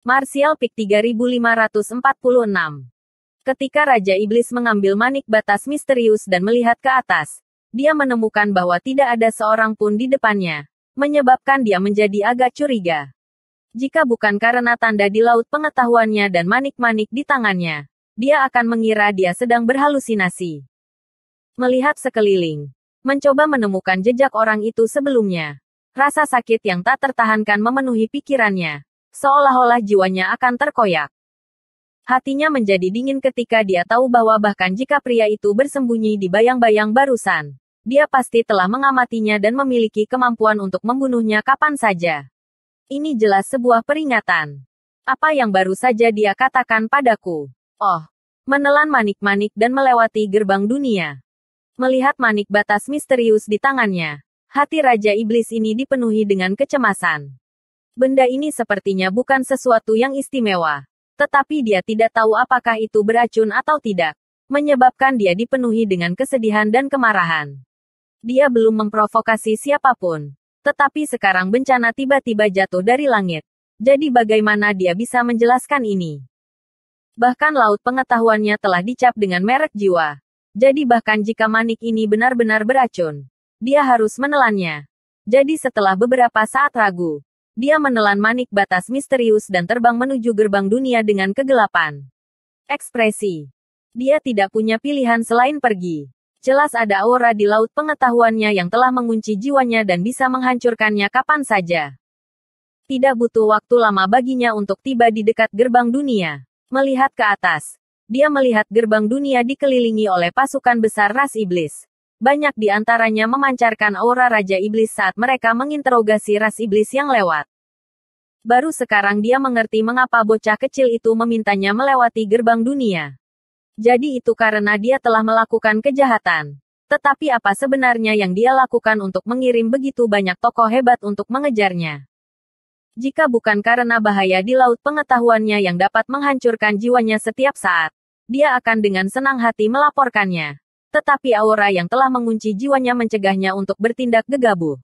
Martial Peak 3546. Ketika Raja Iblis mengambil manik batas misterius dan melihat ke atas, dia menemukan bahwa tidak ada seorang pun di depannya, menyebabkan dia menjadi agak curiga. Jika bukan karena tanda di laut pengetahuannya dan manik-manik di tangannya, dia akan mengira dia sedang berhalusinasi. Melihat sekeliling, mencoba menemukan jejak orang itu sebelumnya. Rasa sakit yang tak tertahankan memenuhi pikirannya, seolah-olah jiwanya akan terkoyak. Hatinya menjadi dingin ketika dia tahu bahwa bahkan jika pria itu bersembunyi di bayang-bayang barusan, dia pasti telah mengamatinya dan memiliki kemampuan untuk membunuhnya kapan saja. Ini jelas sebuah peringatan. Apa yang baru saja dia katakan padaku? Oh, menelan manik-manik dan melewati gerbang dunia. Melihat manik batas misterius di tangannya, hati Raja Iblis ini dipenuhi dengan kecemasan. Benda ini sepertinya bukan sesuatu yang istimewa. Tetapi dia tidak tahu apakah itu beracun atau tidak, menyebabkan dia dipenuhi dengan kesedihan dan kemarahan. Dia belum memprovokasi siapapun, tetapi sekarang bencana tiba-tiba jatuh dari langit. Jadi bagaimana dia bisa menjelaskan ini? Bahkan laut pengetahuannya telah dicap dengan merek jiwa. Jadi bahkan jika manik ini benar-benar beracun, dia harus menelannya. Jadi setelah beberapa saat ragu, dia menelan manik batas misterius dan terbang menuju gerbang dunia dengan kegelapan. Ekspresi. Dia tidak punya pilihan selain pergi. Jelas ada aura di laut pengetahuannya yang telah mengunci jiwanya dan bisa menghancurkannya kapan saja. Tidak butuh waktu lama baginya untuk tiba di dekat gerbang dunia. Melihat ke atas, dia melihat gerbang dunia dikelilingi oleh pasukan besar ras iblis. Banyak di antaranya memancarkan aura Raja Iblis saat mereka menginterogasi ras iblis yang lewat. Baru sekarang dia mengerti mengapa bocah kecil itu memintanya melewati gerbang dunia. Jadi itu karena dia telah melakukan kejahatan. Tetapi apa sebenarnya yang dia lakukan untuk mengirim begitu banyak tokoh hebat untuk mengejarnya? Jika bukan karena bahaya di laut pengetahuannya yang dapat menghancurkan jiwanya setiap saat, dia akan dengan senang hati melaporkannya. Tetapi aura yang telah mengunci jiwanya mencegahnya untuk bertindak gegabah.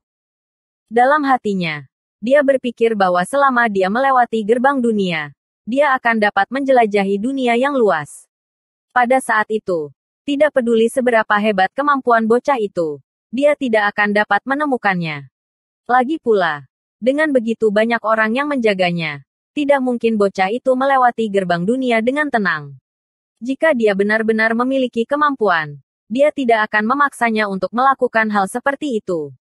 Dalam hatinya, dia berpikir bahwa selama dia melewati gerbang dunia, dia akan dapat menjelajahi dunia yang luas. Pada saat itu, tidak peduli seberapa hebat kemampuan bocah itu, dia tidak akan dapat menemukannya. Lagi pula, dengan begitu banyak orang yang menjaganya, tidak mungkin bocah itu melewati gerbang dunia dengan tenang. Jika dia benar-benar memiliki kemampuan, dia tidak akan memaksanya untuk melakukan hal seperti itu.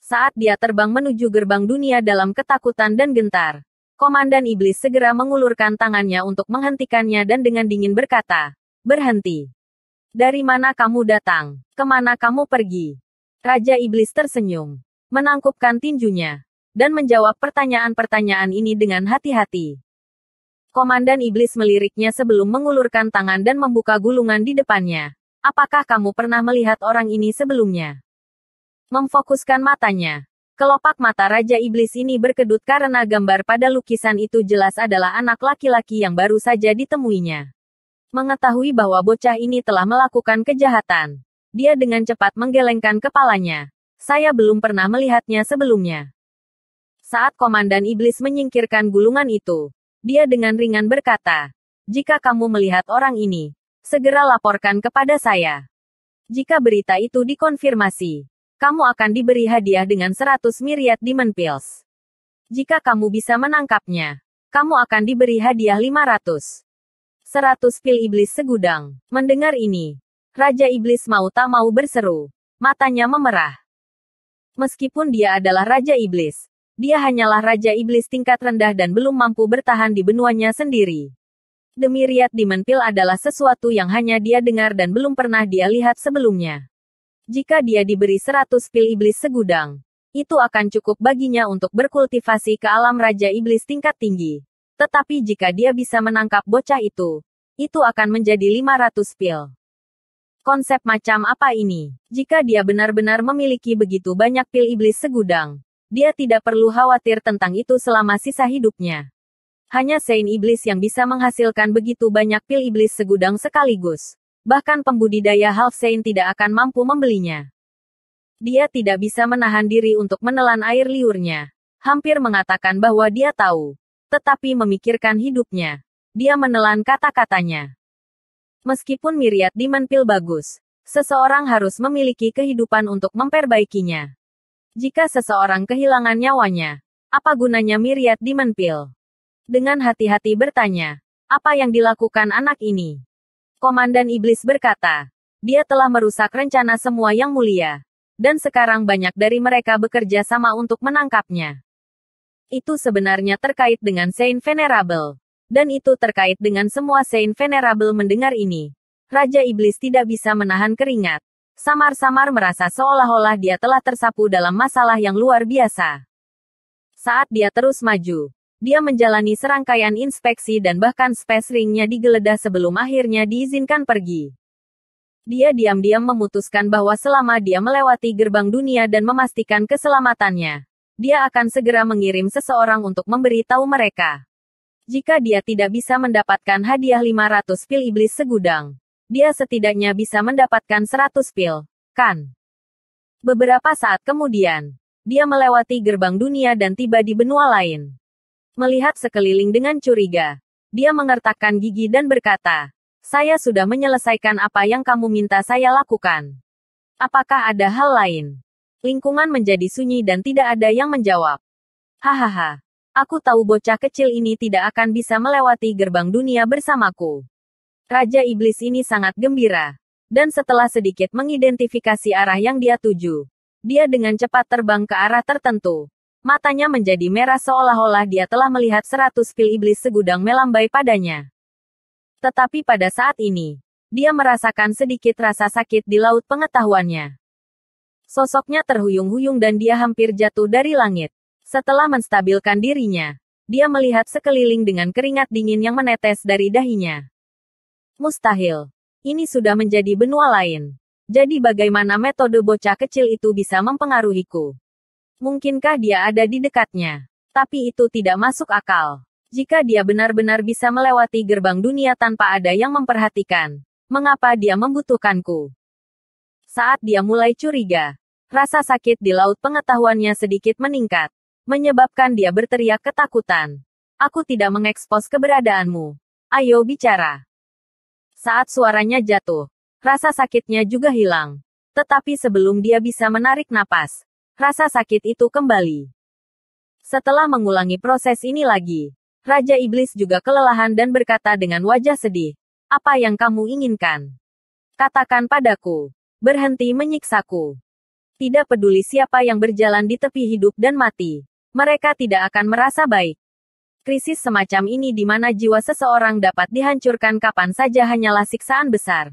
Saat dia terbang menuju gerbang dunia dalam ketakutan dan gentar, Komandan Iblis segera mengulurkan tangannya untuk menghentikannya dan dengan dingin berkata, "Berhenti. Dari mana kamu datang? Kemana kamu pergi?" Raja Iblis tersenyum, menangkupkan tinjunya, dan menjawab pertanyaan-pertanyaan ini dengan hati-hati. Komandan Iblis meliriknya sebelum mengulurkan tangan dan membuka gulungan di depannya. "Apakah kamu pernah melihat orang ini sebelumnya?" Memfokuskan matanya. Kelopak mata Raja Iblis ini berkedut karena gambar pada lukisan itu jelas adalah anak laki-laki yang baru saja ditemuinya. Mengetahui bahwa bocah ini telah melakukan kejahatan, dia dengan cepat menggelengkan kepalanya. "Saya belum pernah melihatnya sebelumnya." Saat Komandan Iblis menyingkirkan gulungan itu, dia dengan ringan berkata, "Jika kamu melihat orang ini, segera laporkan kepada saya. Jika berita itu dikonfirmasi, kamu akan diberi hadiah dengan 100 Myriad Demon Pills. Jika kamu bisa menangkapnya, kamu akan diberi hadiah 100 pil iblis segudang." Mendengar ini, Raja Iblis mau tak mau berseru. Matanya memerah. Meskipun dia adalah Raja Iblis, dia hanyalah Raja Iblis tingkat rendah dan belum mampu bertahan di benuanya sendiri. The Myriad Demon Pill adalah sesuatu yang hanya dia dengar dan belum pernah dia lihat sebelumnya. Jika dia diberi 100 pil iblis segudang, itu akan cukup baginya untuk berkultivasi ke alam Raja Iblis tingkat tinggi. Tetapi jika dia bisa menangkap bocah itu akan menjadi 500 pil. Konsep macam apa ini? Jika dia benar-benar memiliki begitu banyak pil iblis segudang, dia tidak perlu khawatir tentang itu selama sisa hidupnya. Hanya Saint Iblis yang bisa menghasilkan begitu banyak pil iblis segudang sekaligus. Bahkan pembudidaya Half Saint tidak akan mampu membelinya. Dia tidak bisa menahan diri untuk menelan air liurnya. Hampir mengatakan bahwa dia tahu tetapi memikirkan hidupnya. Dia menelan kata-katanya. Meskipun Myriad Demon Pill bagus, seseorang harus memiliki kehidupan untuk memperbaikinya. Jika seseorang kehilangan nyawanya, apa gunanya Myriad Demon Pill? Dengan hati-hati bertanya, apa yang dilakukan anak ini? Komandan Iblis berkata, dia telah merusak rencana semua yang mulia. Dan sekarang banyak dari mereka bekerja sama untuk menangkapnya. Itu sebenarnya terkait dengan Saint Venerable. Dan itu terkait dengan semua Saint Venerable mendengar ini. Raja Iblis tidak bisa menahan keringat. Samar-samar merasa seolah-olah dia telah tersapu dalam masalah yang luar biasa. Saat dia terus maju, dia menjalani serangkaian inspeksi dan bahkan space ring-nya digeledah sebelum akhirnya diizinkan pergi. Dia diam-diam memutuskan bahwa selama dia melewati gerbang dunia dan memastikan keselamatannya, dia akan segera mengirim seseorang untuk memberitahu mereka. Jika dia tidak bisa mendapatkan hadiah 500 pil iblis segudang, dia setidaknya bisa mendapatkan 100 pil, kan? Beberapa saat kemudian, dia melewati gerbang dunia dan tiba di benua lain. Melihat sekeliling dengan curiga, dia mengertakkan gigi dan berkata, saya sudah menyelesaikan apa yang kamu minta saya lakukan. Apakah ada hal lain? Lingkungan menjadi sunyi dan tidak ada yang menjawab. Hahaha. Aku tahu bocah kecil ini tidak akan bisa melewati gerbang dunia bersamaku. Raja Iblis ini sangat gembira. Dan setelah sedikit mengidentifikasi arah yang dia tuju, dia dengan cepat terbang ke arah tertentu. Matanya menjadi merah seolah-olah dia telah melihat 100 pil iblis segudang melambai padanya. Tetapi pada saat ini, dia merasakan sedikit rasa sakit di laut pengetahuannya. Sosoknya terhuyung-huyung dan dia hampir jatuh dari langit. Setelah menstabilkan dirinya, dia melihat sekeliling dengan keringat dingin yang menetes dari dahinya. Mustahil. Ini sudah menjadi benua lain. Jadi bagaimana metode bocah kecil itu bisa mempengaruhiku? Mungkinkah dia ada di dekatnya? Tapi itu tidak masuk akal. Jika dia benar-benar bisa melewati gerbang dunia tanpa ada yang memperhatikan, mengapa dia membutuhkanku? Saat dia mulai curiga, rasa sakit di laut pengetahuannya sedikit meningkat. Menyebabkan dia berteriak ketakutan. Aku tidak mengekspos keberadaanmu. Ayo bicara. Saat suaranya jatuh, rasa sakitnya juga hilang. Tetapi sebelum dia bisa menarik napas, rasa sakit itu kembali. Setelah mengulangi proses ini lagi, Raja Iblis juga kelelahan dan berkata dengan wajah sedih, apa yang kamu inginkan? Katakan padaku. Berhenti menyiksaku. Tidak peduli siapa yang berjalan di tepi hidup dan mati. Mereka tidak akan merasa baik. Krisis semacam ini di mana jiwa seseorang dapat dihancurkan kapan saja hanyalah siksaan besar.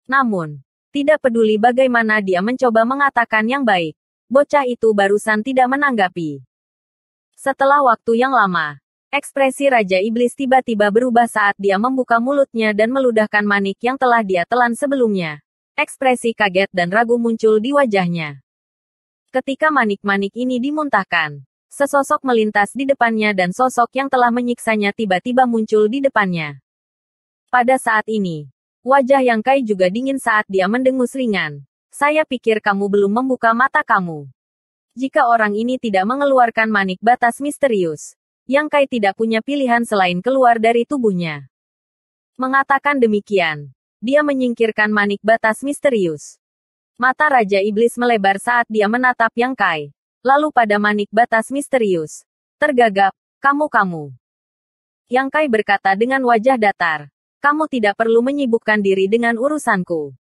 Namun, tidak peduli bagaimana dia mencoba mengatakan yang baik, bocah itu barusan tidak menanggapi. Setelah waktu yang lama, ekspresi Raja Iblis tiba-tiba berubah saat dia membuka mulutnya dan meludahkan manik yang telah dia telan sebelumnya. Ekspresi kaget dan ragu muncul di wajahnya. Ketika manik-manik ini dimuntahkan, sesosok melintas di depannya dan sosok yang telah menyiksanya tiba-tiba muncul di depannya. Pada saat ini, wajah Yang Kai juga dingin saat dia mendengus ringan. Saya pikir kamu belum membuka mata kamu. Jika orang ini tidak mengeluarkan manik batas misterius, Yang Kai tidak punya pilihan selain keluar dari tubuhnya. Mengatakan demikian, dia menyingkirkan manik batas misterius. Mata Raja Iblis melebar saat dia menatap Yang Kai. Lalu pada manik batas misterius, tergagap, kamu. Yang Kai berkata dengan wajah datar, kamu tidak perlu menyibukkan diri dengan urusanku.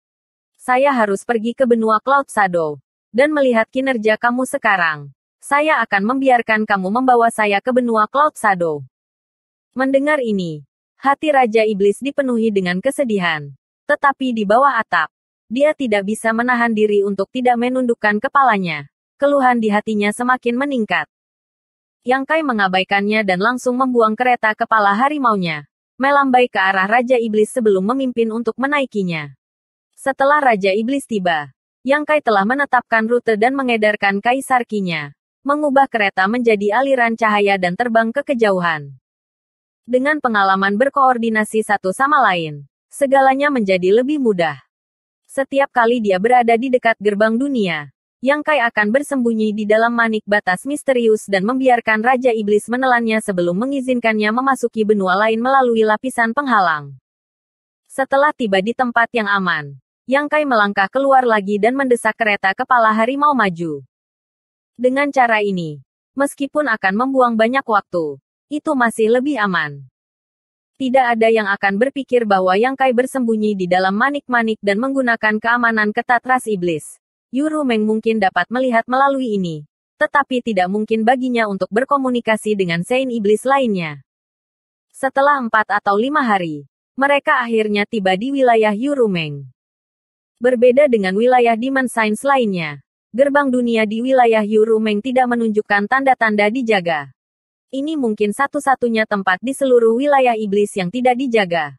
Saya harus pergi ke benua Cloud Shadow, dan melihat kinerja kamu sekarang. Saya akan membiarkan kamu membawa saya ke benua Cloud Shadow. Mendengar ini, hati Raja Iblis dipenuhi dengan kesedihan. Tetapi di bawah atap, dia tidak bisa menahan diri untuk tidak menundukkan kepalanya. Keluhan di hatinya semakin meningkat. Yang Kai mengabaikannya dan langsung membuang kereta kepala harimaunya, melambai ke arah Raja Iblis sebelum memimpin untuk menaikinya. Setelah Raja Iblis tiba, Yang Kai telah menetapkan rute dan mengedarkan kaisar Qi-nya, mengubah kereta menjadi aliran cahaya dan terbang ke kejauhan. Dengan pengalaman berkoordinasi satu sama lain, segalanya menjadi lebih mudah. Setiap kali dia berada di dekat gerbang dunia, Yang Kai akan bersembunyi di dalam manik batas misterius dan membiarkan Raja Iblis menelannya sebelum mengizinkannya memasuki benua lain melalui lapisan penghalang. Setelah tiba di tempat yang aman, Yang Kai melangkah keluar lagi dan mendesak kereta kepala harimau maju. Dengan cara ini, meskipun akan membuang banyak waktu, itu masih lebih aman. Tidak ada yang akan berpikir bahwa Yang Kai bersembunyi di dalam manik-manik dan menggunakan keamanan ketat ras iblis. Yuru Meng mungkin dapat melihat melalui ini, tetapi tidak mungkin baginya untuk berkomunikasi dengan Saint Iblis lainnya. Setelah 4 atau 5 hari, mereka akhirnya tiba di wilayah Yuru Meng. Berbeda dengan wilayah Demon Science lainnya, gerbang dunia di wilayah Yuru Meng tidak menunjukkan tanda-tanda dijaga. Ini mungkin satu-satunya tempat di seluruh wilayah iblis yang tidak dijaga.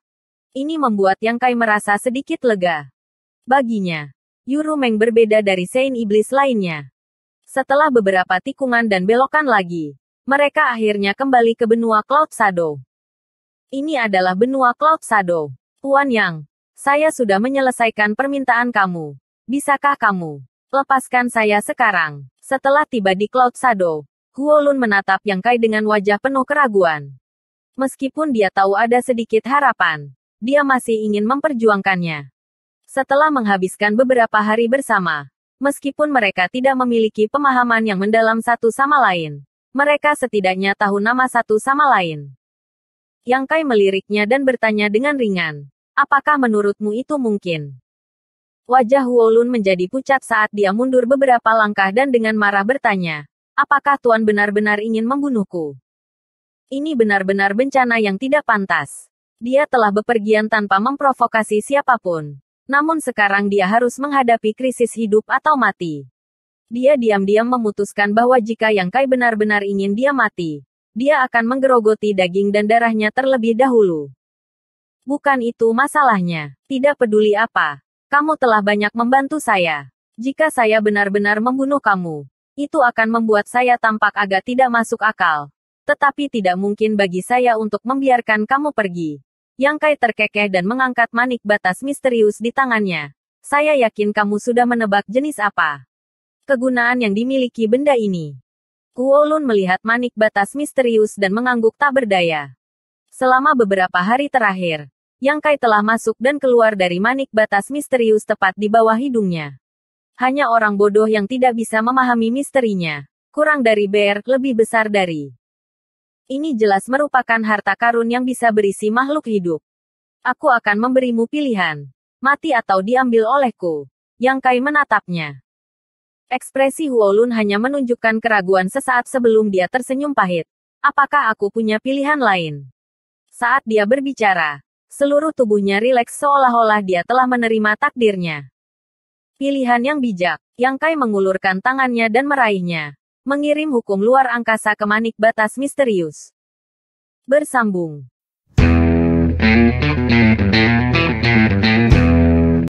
Ini membuat Yang Kai merasa sedikit lega. Baginya, Yuru Meng berbeda dari Saint Iblis lainnya. Setelah beberapa tikungan dan belokan lagi, mereka akhirnya kembali ke benua Cloud Shadow. Ini adalah benua Cloud Shadow. Tuan Yang, saya sudah menyelesaikan permintaan kamu. Bisakah kamu lepaskan saya sekarang? Setelah tiba di Cloud Shadow, Huolun menatap Yang Kai dengan wajah penuh keraguan. Meskipun dia tahu ada sedikit harapan, dia masih ingin memperjuangkannya. Setelah menghabiskan beberapa hari bersama, meskipun mereka tidak memiliki pemahaman yang mendalam satu sama lain, mereka setidaknya tahu nama satu sama lain. Yang Kai meliriknya dan bertanya dengan ringan, apakah menurutmu itu mungkin? Wajah Huolun menjadi pucat saat dia mundur beberapa langkah dan dengan marah bertanya, apakah Tuan benar-benar ingin membunuhku? Ini benar-benar bencana yang tidak pantas. Dia telah bepergian tanpa memprovokasi siapapun. Namun sekarang dia harus menghadapi krisis hidup atau mati. Dia diam-diam memutuskan bahwa jika Yang Kai benar-benar ingin dia mati, dia akan menggerogoti daging dan darahnya terlebih dahulu. Bukan itu masalahnya. Tidak peduli apa. Kamu telah banyak membantu saya. Jika saya benar-benar membunuh kamu, itu akan membuat saya tampak agak tidak masuk akal. Tetapi tidak mungkin bagi saya untuk membiarkan kamu pergi. Yang Kai terkekeh dan mengangkat manik batas misterius di tangannya. Saya yakin kamu sudah menebak jenis apa kegunaan yang dimiliki benda ini. Huolun melihat manik batas misterius dan mengangguk tak berdaya. Selama beberapa hari terakhir, Yang Kai telah masuk dan keluar dari manik batas misterius tepat di bawah hidungnya. Hanya orang bodoh yang tidak bisa memahami misterinya. Kurang dari bear, lebih besar dari. Ini jelas merupakan harta karun yang bisa berisi makhluk hidup. Aku akan memberimu pilihan. Mati atau diambil olehku. Yang Kai menatapnya. Ekspresi Huolun hanya menunjukkan keraguan sesaat sebelum dia tersenyum pahit. Apakah aku punya pilihan lain? Saat dia berbicara, seluruh tubuhnya rileks seolah-olah dia telah menerima takdirnya. Pilihan yang bijak. Yang Kai mengulurkan tangannya dan meraihnya. Mengirim hukum luar angkasa ke manik batas misterius. Bersambung.